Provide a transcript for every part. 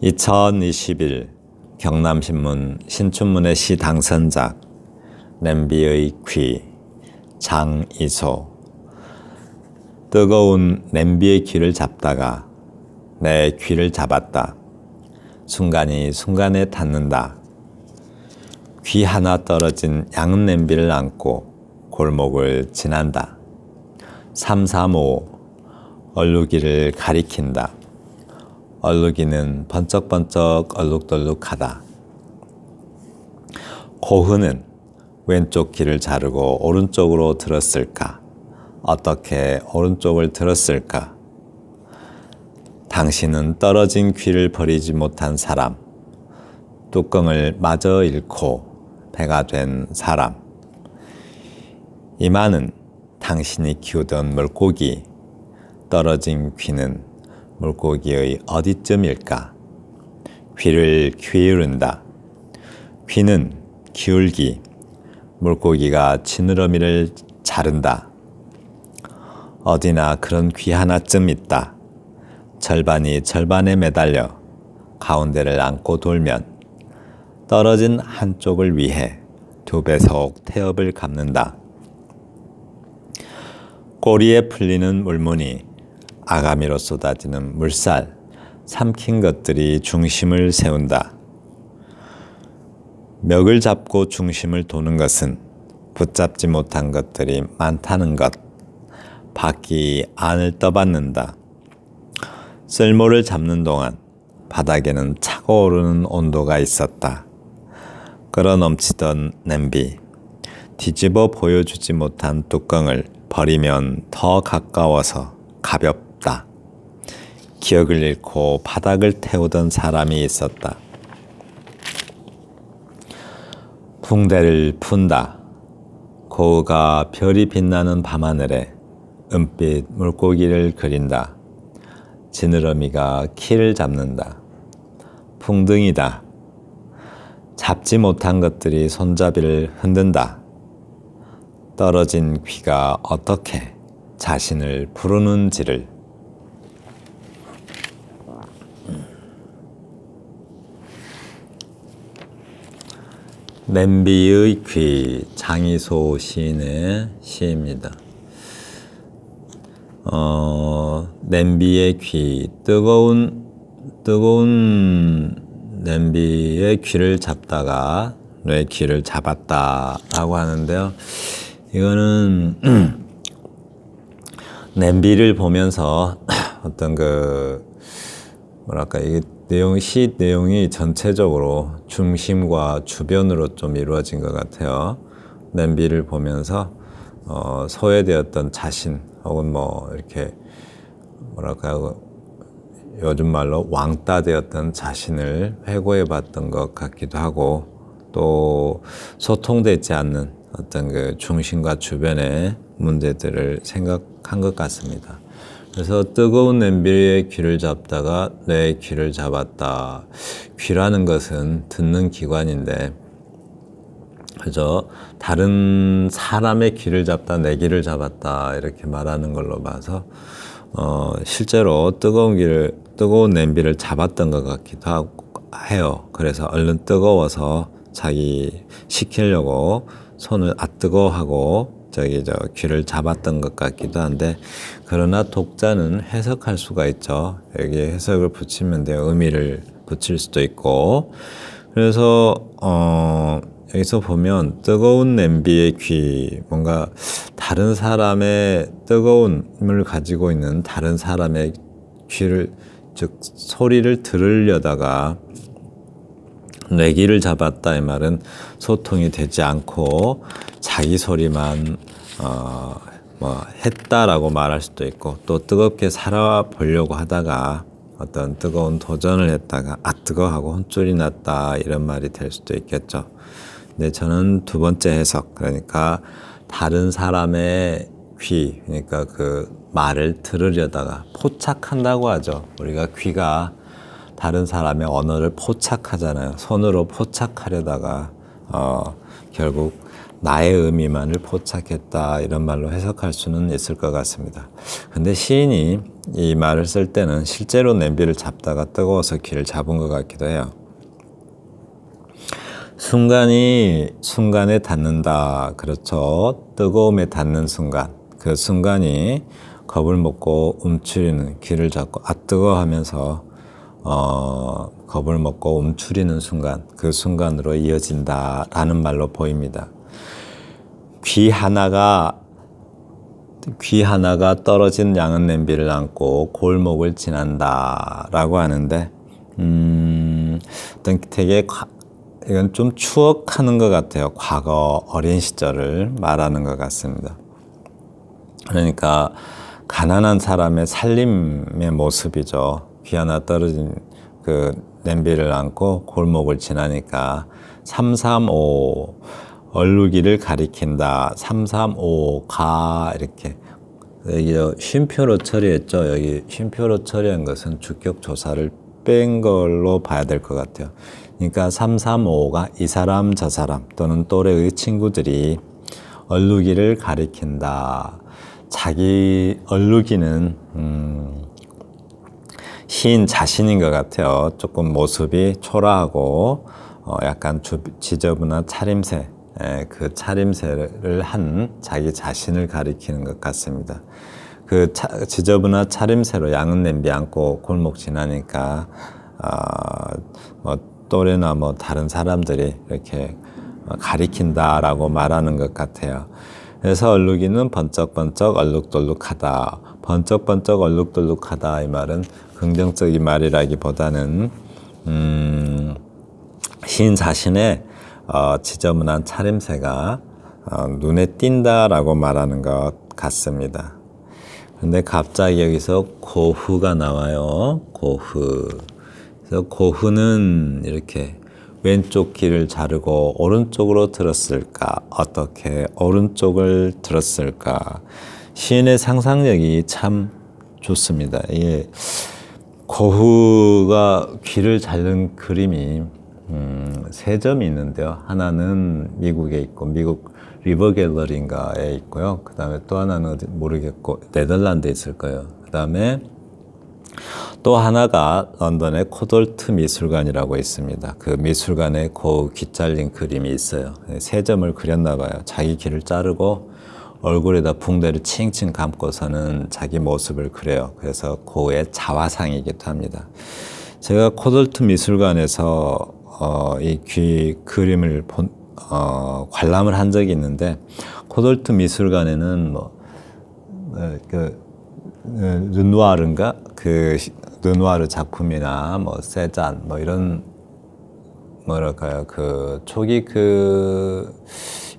2021 경남신문 신춘문예 시 당선작 냄비의 귀 장이소. 뜨거운 냄비의 귀를 잡다가 내 귀를 잡았다. 순간이 순간에 닿는다. 귀 하나 떨어진 양은 냄비를 안고 골목을 지난다. 335 얼룩이를 가리킨다. 얼룩이는 번쩍번쩍 얼룩덜룩하다. 고흐는 왼쪽 귀를 자르고 오른쪽으로 들었을까? 어떻게 오른쪽을 들었을까? 당신은 떨어진 귀를 버리지 못한 사람, 뚜껑을 마저 잃고 배가 된 사람. 이마는 당신이 키우던 물고기, 떨어진 귀는 물고기의 어디쯤일까? 귀를 기울인다. 귀는 기울기, 물고기가 지느러미를 자른다. 어디나 그런 귀 하나쯤 있다. 절반이 절반에 매달려 가운데를 안고 돌면 떨어진 한쪽을 위해 두 배속 태엽을 감는다. 꼬리에 풀리는 물무늬, 아가미로 쏟아지는 물살, 삼킨 것들이 중심을 세운다. 멱을 잡고 중심을 도는 것은 붙잡지 못한 것들이 많다는 것. 바퀴 안을 떠받는다. 쓸모를 잡는 동안 바닥에는 차고오르는 온도가 있었다. 끌어넘치던 냄비, 뒤집어 보여주지 못한 뚜껑을 버리면 더 가까워서 가볍다. 기억을 잃고 바닥을 태우던 사람이 있었다. 붕대를 푼다. 고흐가 별이 빛나는 밤하늘에 은빛 물고기를 그린다. 지느러미가 키를 잡는다. 풍등이다. 잡지 못한 것들이 손잡이를 흔든다. 떨어진 귀가 어떻게 자신을 부르는지를. 냄비의 귀, 장이소 시인의 시입니다. 냄비의 귀, 뜨거운 냄비의 귀를 잡다가 내 귀를 잡았다라고 하는데요. 이거는 냄비를 보면서 어떤 이게 시 내용이 전체적으로 중심과 주변으로 좀 이루어진 것 같아요. 냄비를 보면서 소외되었던 자신, 혹은 이렇게 요즘 말로 왕따 되었던 자신을 회고해 봤던 것 같기도 하고, 또 소통되지 않는 어떤 중심과 주변의 문제들을 생각한 것 같습니다. 그래서 뜨거운 냄비의 귀를 잡다가 내 귀를 잡았다. 귀라는 것은 듣는 기관인데, 그죠? 다른 사람의 귀를 잡다, 내 귀를 잡았다 이렇게 말하는 걸로 봐서 실제로 뜨거운 냄비를 잡았던 것 같기도 해요. 그래서 얼른 뜨거워서 자기 식히려고 손을 뜨거워하고 귀를 잡았던 것 같기도 한데, 그러나 독자는 해석할 수가 있죠. 여기에 해석을 붙이면 돼요. 의미를 붙일 수도 있고. 그래서 여기서 보면 뜨거운 냄비의 귀, 뭔가 다른 사람의 뜨거움을 가지고 있는 다른 사람의 귀를, 즉 소리를 들으려다가 내 귀를 잡았다, 이 말은 소통이 되지 않고 자기 소리만 했다라고 말할 수도 있고, 또 뜨겁게 살아보려고 하다가 어떤 뜨거운 도전을 했다가 뜨거워하고 혼쭐이 났다, 이런 말이 될 수도 있겠죠. 근데 저는 두 번째 해석, 그러니까 다른 사람의 귀, 그러니까 말을 들으려다가 포착한다고 하죠. 우리가 귀가 다른 사람의 언어를 포착하잖아요. 손으로 포착하려다가 결국 나의 의미만을 포착했다 이런 말로 해석할 수는 있을 것 같습니다. 근데 시인이 이 말을 쓸 때는 실제로 냄비를 잡다가 뜨거워서 귀를 잡은 것 같기도 해요. 순간에 닿는다. 그렇죠. 뜨거움에 닿는 순간. 그 순간이 겁을 먹고 움츠리는, 귀를 잡고 뜨거워 하면서 겁을 먹고 움츠리는 순간, 그 순간으로 이어진다라는 말로 보입니다. 귀 하나가 떨어진 양은 냄비를 안고 골목을 지난다라고 하는데, 어떤 되게 이건 좀 추억하는 것 같아요. 과거 어린 시절을 말하는 것 같습니다. 그러니까 가난한 사람의 살림의 모습이죠. 귀 하나 떨어진 그 냄비를 안고 골목을 지나니까 335 얼룩이를 가리킨다. 335 가 이렇게 여기 쉼표로 처리했죠. 여기 쉼표로 처리한 것은 주격 조사를 뺀 걸로 봐야 될 것 같아요. 그러니까 335가 이 사람 저 사람 또는 또래의 친구들이 얼룩이를 가리킨다. 자기 얼룩이는 시인 자신인 것 같아요. 조금 모습이 초라하고 약간 지저분한 차림새, 그 차림새를 한 자기 자신을 가리키는 것 같습니다. 그 지저분한 차림새로 양은 냄비 안고 골목 지나니까 뭐 또래나 뭐 다른 사람들이 이렇게 가리킨다라고 말하는 것 같아요. 그래서 얼룩이는 번쩍번쩍 얼룩덜룩하다. 번쩍번쩍 얼룩덜룩하다 이 말은 긍정적인 말이라기보다는 시인 자신의 지저분한 차림새가 눈에 띈다라고 말하는 것 같습니다. 근데 갑자기 여기서 고흐가 나와요. 고흐. 그래서 고흐는 이렇게 왼쪽 귀를 자르고 오른쪽으로 들었을까? 어떻게 오른쪽을 들었을까? 시인의 상상력이 참 좋습니다. 이게 고흐가 귀를 자른 그림이 세 점이 있는데요. 하나는 미국에 있고 미국 리버 갤러리인가에 있고요. 그 다음에 또 하나는 어디 모르겠고 네덜란드에 있을 거예요. 그 다음에 또 하나가 런던의 코돌트 미술관이라고 있습니다. 그 미술관에 귀 잘린 그림이 있어요. 세 점을 그렸나 봐요. 자기 귀를 자르고 얼굴에다 붕대를 칭칭 감고서는 자기 모습을 그려요. 그래서 고흐의 자화상이기도 합니다. 제가 코돌트 미술관에서 이 귀 그림을 관람을 한 적이 있는데, 코돌트 미술관에는 르누아르인가? 르누아르 작품이나 세잔 이런 뭐랄까요, 초기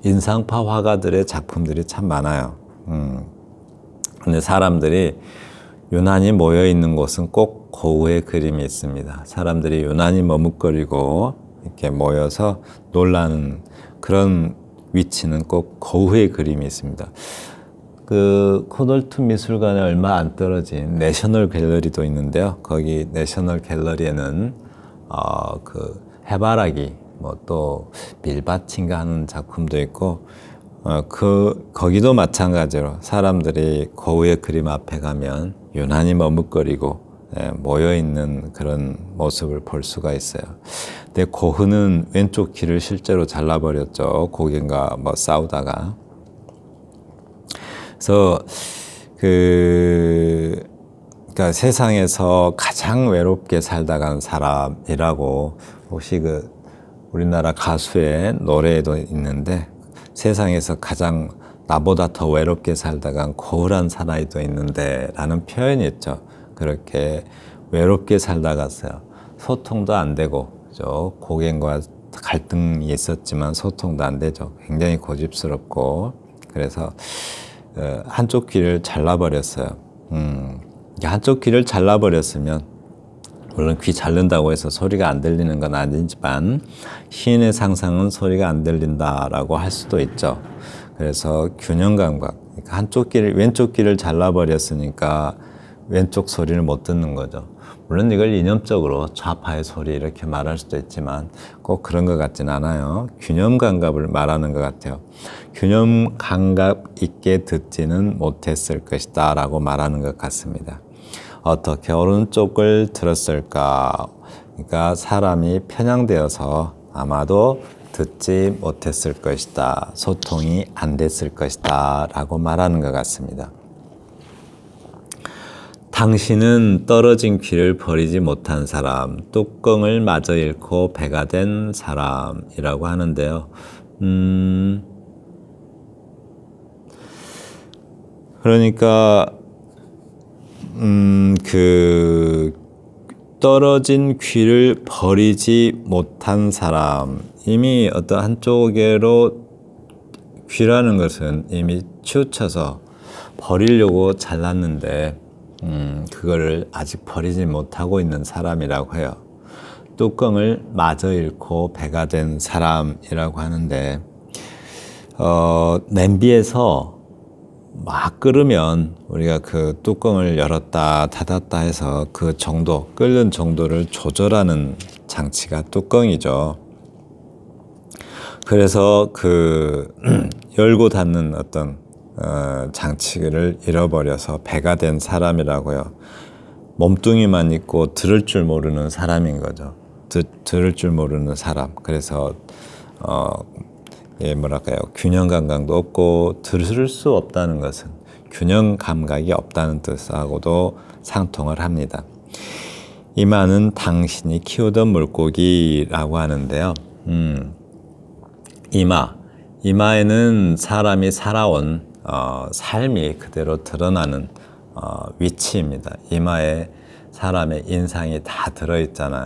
인상파 화가들의 작품들이 참 많아요. 근데 사람들이 유난히 모여 있는 곳은 꼭 고흐의 그림이 있습니다. 사람들이 유난히 머뭇거리고 이렇게 모여서 놀라는 그런 위치는 꼭 고흐의 그림이 있습니다. 그 코돌트 미술관에 얼마 안 떨어진 내셔널 갤러리도 있는데요. 거기 내셔널 갤러리에는 해바라기 또 밀밭인가 하는 작품도 있고 거기도 마찬가지로 사람들이 고흐의 그림 앞에 가면 유난히 머뭇거리고 모여 있는 그런 모습을 볼 수가 있어요. 근데 고흐는 왼쪽 귀를 실제로 잘라버렸죠. 고객과 싸우다가. 그래서 그러니까 세상에서 가장 외롭게 살다 간 사람이라고 혹시 우리나라 가수의 노래에도 있는데, 세상에서 가장 나보다 더 외롭게 살다 간 고흐란 사나이도 있는데 라는 표현이 있죠. 그렇게 외롭게 살다 갔어요. 소통도 안 되고, 그죠? 고객과 갈등이 있었지만 소통도 안 되죠. 굉장히 고집스럽고. 그래서 한쪽 귀를 잘라버렸어요. 한쪽 귀를 잘라버렸으면, 물론 귀 자른다고 해서 소리가 안 들리는 건 아니지만 시인의 상상은 소리가 안 들린다라고 할 수도 있죠. 그래서 균형 감각, 그러니까 왼쪽 귀를 잘라버렸으니까 왼쪽 소리를 못 듣는 거죠. 물론 이걸 이념적으로 좌파의 소리 이렇게 말할 수도 있지만 꼭 그런 것 같진 않아요. 균형 감각을 말하는 것 같아요. 균형 감각 있게 듣지는 못했을 것이다 라고 말하는 것 같습니다. 어떻게 오른쪽을 들었을까? 그러니까 사람이 편향되어서 아마도 듣지 못했을 것이다. 소통이 안 됐을 것이다 라고 말하는 것 같습니다. 당신은 떨어진 귀를 버리지 못한 사람, 뚜껑을 마저 잃고 배가 된 사람이라고 하는데요. 그러니까 그 떨어진 귀를 버리지 못한 사람, 이미 어떤 한쪽으로 귀라는 것은 이미 치우쳐서 버리려고 잘랐는데 그거를 아직 버리지 못하고 있는 사람이라고 해요. 뚜껑을 마저 잃고 배가 된 사람이라고 하는데 냄비에서 막 끓으면 우리가 그 뚜껑을 열었다 닫았다 해서 그 정도, 끓는 정도를 조절하는 장치가 뚜껑이죠. 그래서 그 열고 닫는 어떤 장치를 잃어버려서 배가 된 사람이라고요. 몸뚱이만 있고 들을 줄 모르는 사람인 거죠. 들을 줄 모르는 사람. 그래서 뭐랄까요, 균형 감각도 없고 들을 수 없다는 것은 균형 감각이 없다는 뜻하고도 상통을 합니다. 이마는 당신이 키우던 물고기라고 하는데요. 이마에는 사람이 살아온 삶이 그대로 드러나는 위치입니다. 이마에 사람의 인상이 다 들어있잖아요.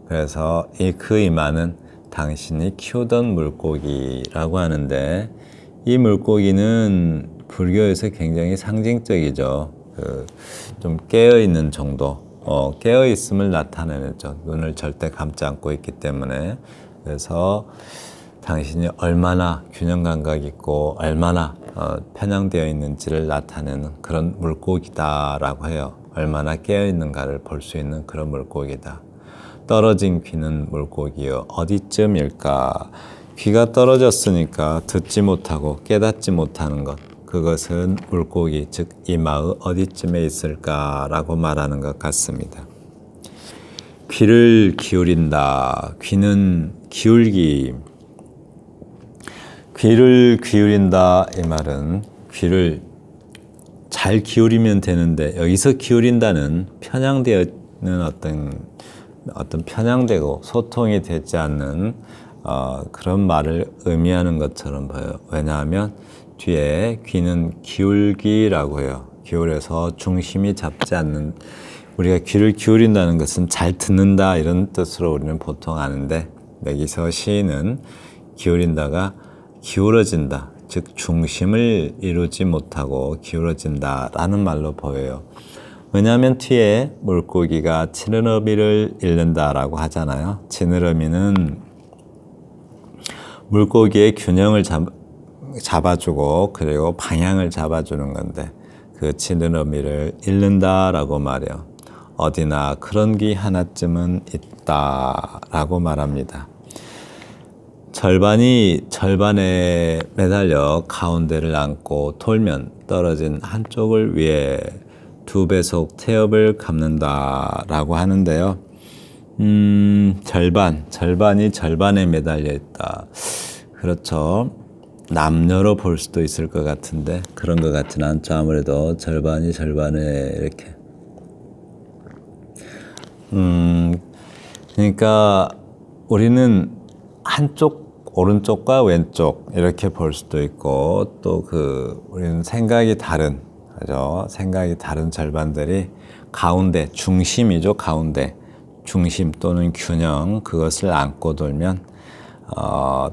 그래서 그 이마는 당신이 키우던 물고기라고 하는데, 이 물고기는 불교에서 굉장히 상징적이죠. 좀 깨어있는 정도, 깨어있음을 나타내죠. 눈을 절대 감지 않고 있기 때문에. 그래서 당신이 얼마나 균형 감각 있고 얼마나 편향되어 있는지를 나타내는 그런 물고기다라고 해요. 얼마나 깨어 있는가를 볼 수 있는 그런 물고기다. 떨어진 귀는 물고기요, 어디쯤일까? 귀가 떨어졌으니까 듣지 못하고 깨닫지 못하는 것, 그것은 물고기, 즉 이마의 어디쯤에 있을까라고 말하는 것 같습니다. 귀를 기울인다. 귀는 기울기. 귀를 기울인다, 이 말은 귀를 잘 기울이면 되는데, 여기서 기울인다는 편향되어 있는 어떤 편향되고 소통이 되지 않는 그런 말을 의미하는 것처럼 보여요. 왜냐하면 뒤에 귀는 기울기라고 해요. 기울여서 중심이 잡지 않는, 우리가 귀를 기울인다는 것은 잘 듣는다 이런 뜻으로 우리는 보통 아는데, 여기서 시인은 기울인다가 기울어진다, 즉 중심을 이루지 못하고 기울어진다 라는 말로 보여요. 왜냐하면 뒤에 물고기가 지느러미를 잃는다라고 하잖아요. 지느러미는 물고기의 균형을 잡아주고 그리고 방향을 잡아주는 건데, 그 지느러미를 잃는다라고 말해요. 어디나 그런 귀 하나쯤은 있다라고 말합니다. 절반이 절반에 매달려 가운데를 안고 돌면 떨어진 한쪽을 위해 두 배속 태엽을 감는다라고 하는데요. 절반이 절반에 매달려 있다. 그렇죠. 남녀로 볼 수도 있을 것 같은데 그런 것 같지는 않죠. 아무래도 절반이 절반에 이렇게. 그러니까 우리는 한쪽, 오른쪽과 왼쪽 이렇게 볼 수도 있고, 또 우리는 생각이 다른, 그죠? 생각이 다른 절반들이 가운데, 중심이죠. 가운데 중심 또는 균형, 그것을 안고 돌면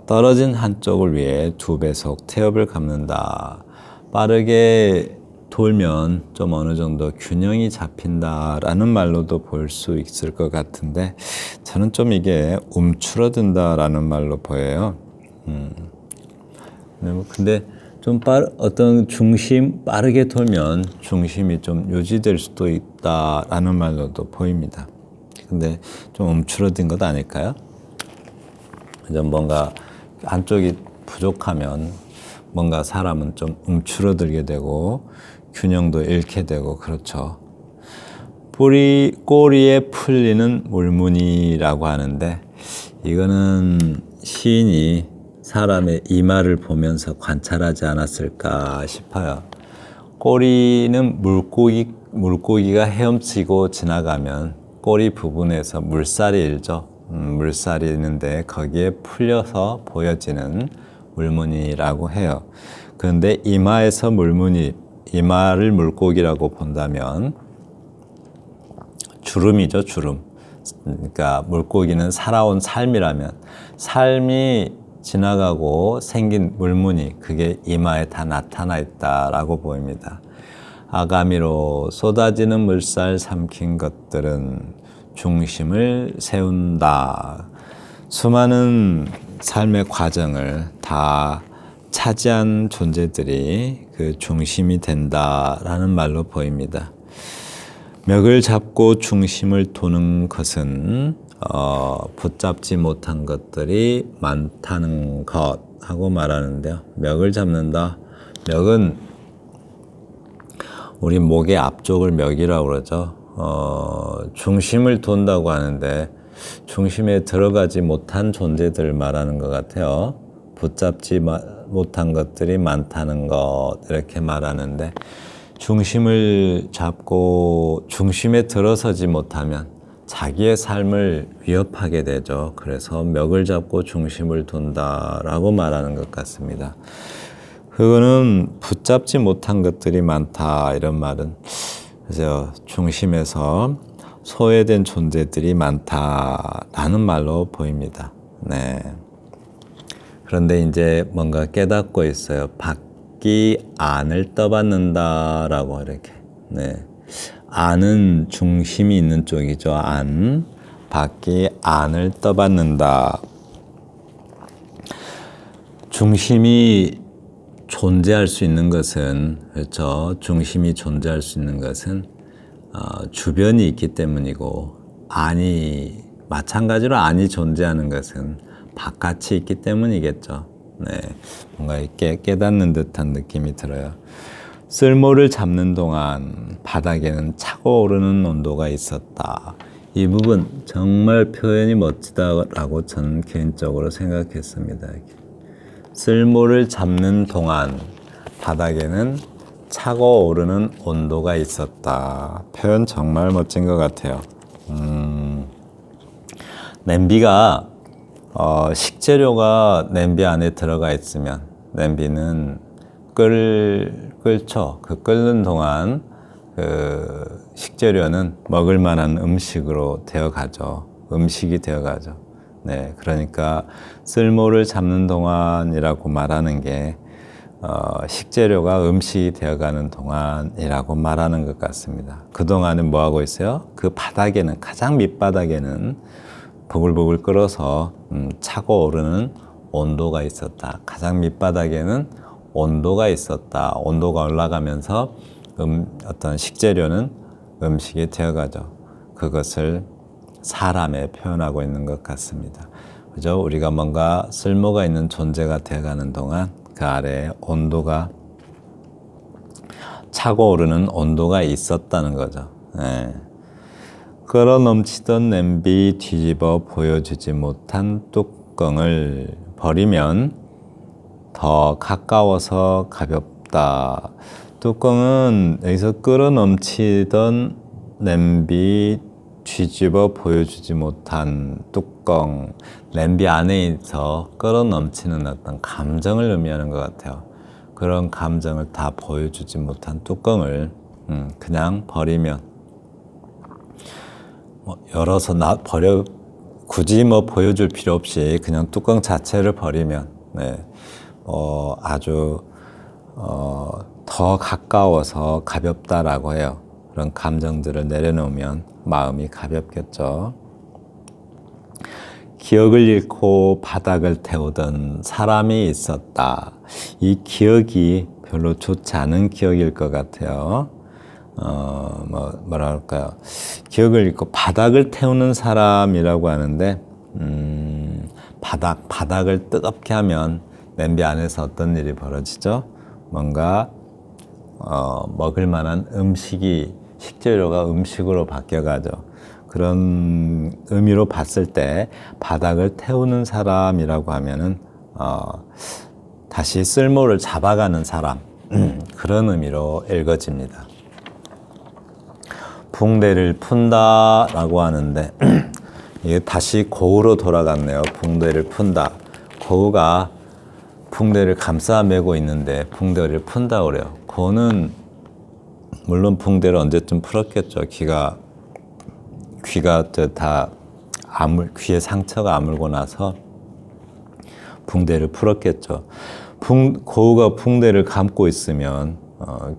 떨어진 한쪽을 위해 두 배속 태엽을 감는다. 빠르게 돌면 좀 어느 정도 균형이 잡힌다라는 말로도 볼 수 있을 것 같은데, 저는 좀 이게 움츠러든다라는 말로 보여요. 근데 좀 어떤 빠르게 돌면 중심이 좀 유지될 수도 있다라는 말로도 보입니다. 근데 좀 움츠러든 것 아닐까요? 좀 뭔가 한쪽이 부족하면 뭔가 사람은 좀 움츠러들게 되고 균형도 잃게 되고 그렇죠. 꼬리에 풀리는 물무늬라고 하는데 이거는 시인이 사람의 이마를 보면서 관찰하지 않았을까 싶어요. 꼬리는 물고기가 헤엄치고 지나가면 꼬리 부분에서 물살이 일죠. 물살이 있는데 거기에 풀려서 보여지는 물무늬라고 해요. 그런데 이마에서 이마를 물고기라고 본다면 주름이죠, 주름. 그러니까 물고기는 살아온 삶이라면 삶이 지나가고 생긴 물무늬, 그게 이마에 다 나타나 있다라고 보입니다. 아가미로 쏟아지는 물살 삼킨 것들은 중심을 세운다. 수많은 삶의 과정을 다 차지한 존재들이 그 중심이 된다라는 말로 보입니다. 멱을 잡고 중심을 도는 것은 붙잡지 못한 것들이 많다는 것 하고 말하는데요. 멱을 잡는다. 멱은 우리 목의 앞쪽을 멱이라고 그러죠. 중심을 돈다고 하는데 중심에 들어가지 못한 존재들 말하는 것 같아요. 붙잡지 못한 것들이 많다는 것 이렇게 말하는데 중심을 잡고 중심에 들어서지 못하면 자기의 삶을 위협하게 되죠. 그래서 멱을 잡고 중심을 둔다라고 말하는 것 같습니다. 그거는 붙잡지 못한 것들이 많다 이런 말은 그래서 중심에서 소외된 존재들이 많다라는 말로 보입니다. 네. 그런데 이제 뭔가 깨닫고 있어요. 바퀴 안을 떠받는다라고 이렇게. 네. 안은 중심이 있는 쪽이죠. 안. 바퀴 안을 떠받는다. 중심이 존재할 수 있는 것은 그렇죠. 중심이 존재할 수 있는 것은 주변이 있기 때문이고 안이 마찬가지로 안이 존재하는 것은 바깥이 있기 때문이겠죠. 네, 뭔가 이렇게 깨닫는 듯한 느낌이 들어요. 쓸모를 잡는 동안 바닥에는 차고 오르는 온도가 있었다. 이 부분 정말 표현이 멋지다라고 저는 개인적으로 생각했습니다. 쓸모를 잡는 동안 바닥에는 차고 오르는 온도가 있었다. 표현 정말 멋진 것 같아요. 냄비가 식재료가 냄비 안에 들어가 있으면 냄비는 끓죠. 그 끓는 동안 그 식재료는 먹을 만한 음식으로 되어가죠. 음식이 되어가죠. 네, 그러니까 쓸모를 잡는 동안이라고 말하는 게 식재료가 음식이 되어가는 동안이라고 말하는 것 같습니다. 그동안은 뭐 하고 있어요? 그 바닥에는 가장 밑바닥에는 보글보글 끓어서 차고 오르는 온도가 있었다. 가장 밑바닥에는 온도가 있었다. 온도가 올라가면서 어떤 식재료는 음식이 되어가죠. 그것을 사람에 표현하고 있는 것 같습니다. 그죠? 우리가 뭔가 쓸모가 있는 존재가 되어가는 동안 그 아래에 온도가 차고 오르는 온도가 있었다는 거죠. 네. 끓어 넘치던 냄비 뒤집어 보여주지 못한 뚜껑을 버리면 더 가까워서 가볍다. 뚜껑은 여기서 끓어 넘치던 냄비 뒤집어 보여주지 못한 뚜껑, 냄비 안에서 끓어 넘치는 어떤 감정을 의미하는 것 같아요. 그런 감정을 다 보여주지 못한 뚜껑을 그냥 버리면 열어서 굳이 보여줄 필요 없이 그냥 뚜껑 자체를 버리면 네, 아주 더 가까워서 가볍다라고 해요. 그런 감정들을 내려놓으면 마음이 가볍겠죠. 기억을 잃고 바닥을 태우던 사람이 있었다. 이 기억이 별로 좋지 않은 기억일 것 같아요. 뭐랄까요. 기억을 잃고 바닥을 태우는 사람이라고 하는데, 바닥을 뜨겁게 하면 냄비 안에서 어떤 일이 벌어지죠? 뭔가, 먹을 만한 식재료가 음식으로 바뀌어가죠. 그런 의미로 봤을 때 바닥을 태우는 사람이라고 하면은, 다시 쓸모를 잡아가는 사람, 그런 의미로 읽어집니다. 붕대를 푼다라고 하는데 이게 다시 고우로 돌아갔네요. 붕대를 푼다. 고우가 붕대를 감싸 매고 있는데 붕대를 푼다 그래요. 고우는 물론 붕대를 언제쯤 풀었겠죠. 귀가 다 귀에 상처가 아물고 나서 붕대를 풀었겠죠. 고우가 붕대를 감고 있으면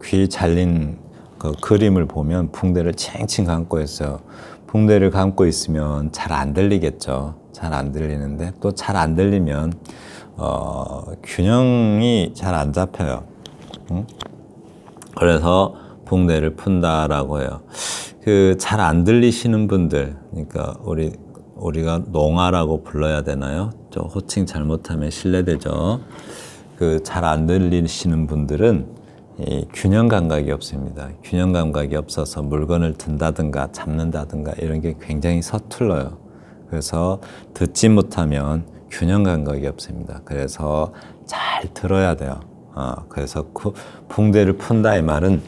귀 잘린 그 그림을 보면 붕대를 칭칭 감고 있어요. 붕대를 감고 있으면 잘 안 들리겠죠. 잘 안 들리는데 또 잘 안 들리면 균형이 잘 안 잡혀요. 그래서 붕대를 푼다라고 해요. 그 잘 안 들리시는 분들, 그러니까 우리가 농아라고 불러야 되나요? 저 호칭 잘못하면 실례되죠. 그 잘 안 들리시는 분들은 이 균형 감각이 없습니다. 균형 감각이 없어서 물건을 든다든가 잡는다든가 이런 게 굉장히 서툴러요. 그래서 듣지 못하면 균형 감각이 없습니다. 그래서 잘 들어야 돼요. 그래서 붕대를 푼다 이 말은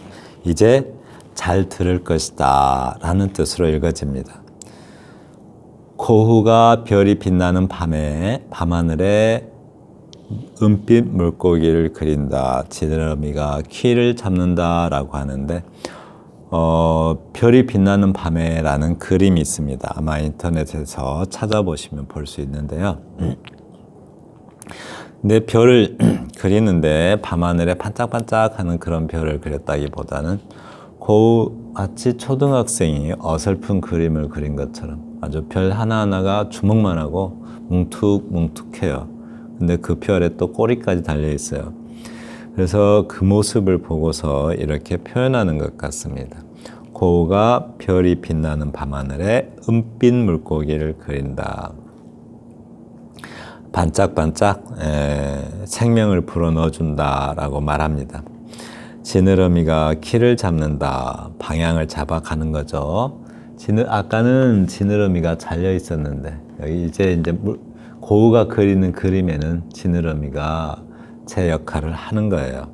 이제 잘 들을 것이다 라는 뜻으로 읽어집니다. 고흐가 별이 빛나는 밤에 밤하늘에 은빛 물고기를 그린다. 지느러미가 키를 잡는다 라고 하는데 별이 빛나는 밤에 라는 그림이 있습니다. 아마 인터넷에서 찾아보시면 볼 수 있는데요. 근데 별을 그리는데 밤하늘에 반짝반짝하는 그런 별을 그렸다기보다는 마치 초등학생이 어설픈 그림을 그린 것처럼 아주 별 하나하나가 주먹만 하고 뭉툭뭉툭해요. 근데 그 별에 또 꼬리까지 달려 있어요. 그래서 그 모습을 보고서 이렇게 표현하는 것 같습니다. 고우가 별이 빛나는 밤하늘에 은빛 물고기를 그린다. 반짝반짝 생명을 불어넣어준다 라고 말합니다. 지느러미가 키를 잡는다. 방향을 잡아가는 거죠. 아까는 지느러미가 잘려 있었는데 여기 이제 고우가 그리는 그림에는 지느러미가 제 역할을 하는 거예요.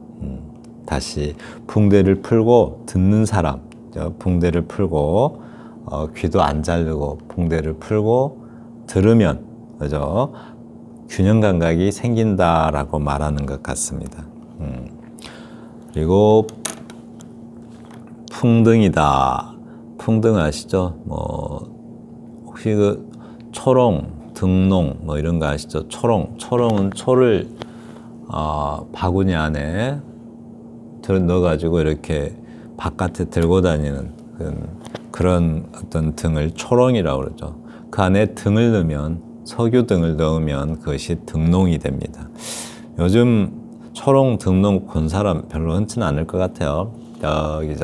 다시 붕대를 풀고 듣는 사람, 붕대를 풀고 귀도 안 자르고 붕대를 풀고 들으면 그죠? 균형 감각이 생긴다라고 말하는 것 같습니다. 그리고 풍등이다. 풍등 아시죠? 혹시 그 초롱, 등농 이런 거 아시죠? 초롱은 초를 바구니 안에 넣어가지고 이렇게 바깥에 들고 다니는 그런 어떤 등을 초롱이라고 그러죠. 그 안에 등을 넣으면 석유 등을 넣으면 그것이 등농이 됩니다. 요즘 초롱, 등농 본 사람 별로 흔치는 않을 것 같아요. 여기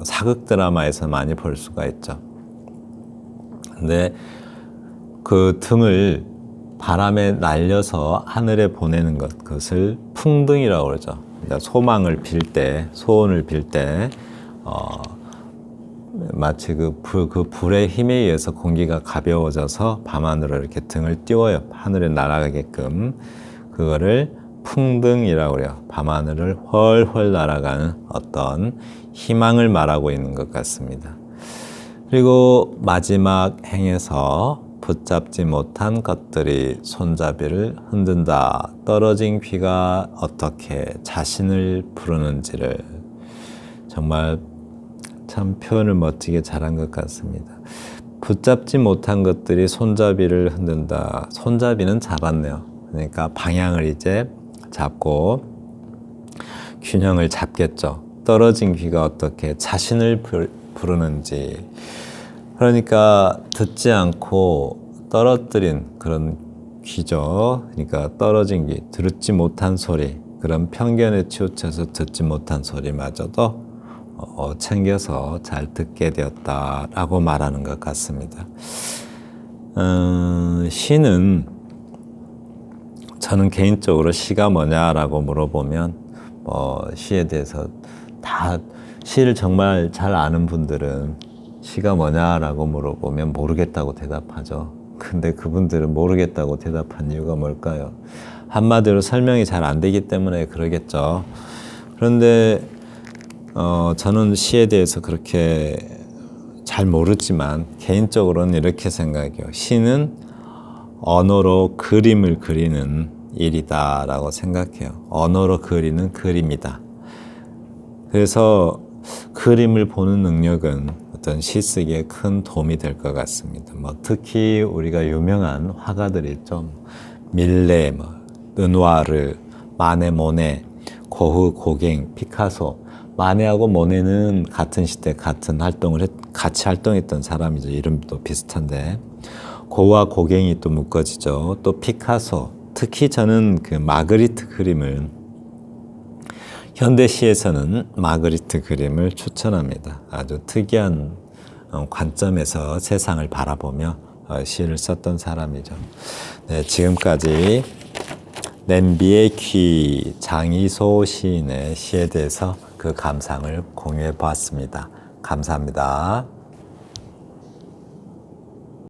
사극 드라마에서 많이 볼 수가 있죠. 근데 그 등을 바람에 날려서 하늘에 보내는 그것을 풍등이라고 그러죠. 소망을 빌 때, 소원을 빌 때, 마치 그 불의 힘에 의해서 공기가 가벼워져서 밤하늘로 이렇게 등을 띄워요. 하늘에 날아가게끔. 그거를 풍등이라고 그래요. 밤하늘을 훨훨 날아가는 어떤 희망을 말하고 있는 것 같습니다. 그리고 마지막 행에서 붙잡지 못한 것들이 손잡이를 흔든다. 떨어진 귀가 어떻게 자신을 부르는지를 정말 참 표현을 멋지게 잘한 것 같습니다. 붙잡지 못한 것들이 손잡이를 흔든다. 손잡이는 잡았네요. 그러니까 방향을 이제 잡고 균형을 잡겠죠. 떨어진 귀가 어떻게 자신을 부르는지. 그러니까 듣지 않고 떨어뜨린 그런 귀죠. 그러니까 떨어진 귀, 듣지 못한 소리, 그런 편견에 치우쳐서 듣지 못한 소리마저도 챙겨서 잘 듣게 되었다라고 말하는 것 같습니다. 시는 저는 개인적으로 시가 뭐냐라고 물어보면 시에 대해서 다 시를 정말 잘 아는 분들은 시가 뭐냐라고 물어보면 모르겠다고 대답하죠. 근데 그분들은 모르겠다고 대답한 이유가 뭘까요? 한마디로 설명이 잘 안 되기 때문에 그러겠죠. 그런데 저는 시에 대해서 그렇게 잘 모르지만 개인적으로는 이렇게 생각해요. 시는 언어로 그림을 그리는 일이다라고 생각해요. 언어로 그리는 그림이다. 그래서 그림을 보는 능력은 어떤 시쓰기에 큰 도움이 될 것 같습니다. 특히 우리가 유명한 화가들이 있죠. 밀레, 르누아르, 마네, 모네, 고흐, 고갱, 피카소. 마네하고 모네는 같은 시대 같은 같이 활동했던 사람이죠. 이름도 비슷한데 고와 고갱이 또 묶어지죠. 또 피카소. 특히 저는 그 마그리트 그림을 현대시에서는 마그리트 그림을 추천합니다. 아주 특이한 관점에서 세상을 바라보며 시를 썼던 사람이죠. 네, 지금까지 냄비의 귀 장이소 시인의 시에 대해서 그 감상을 공유해 보았습니다. 감사합니다.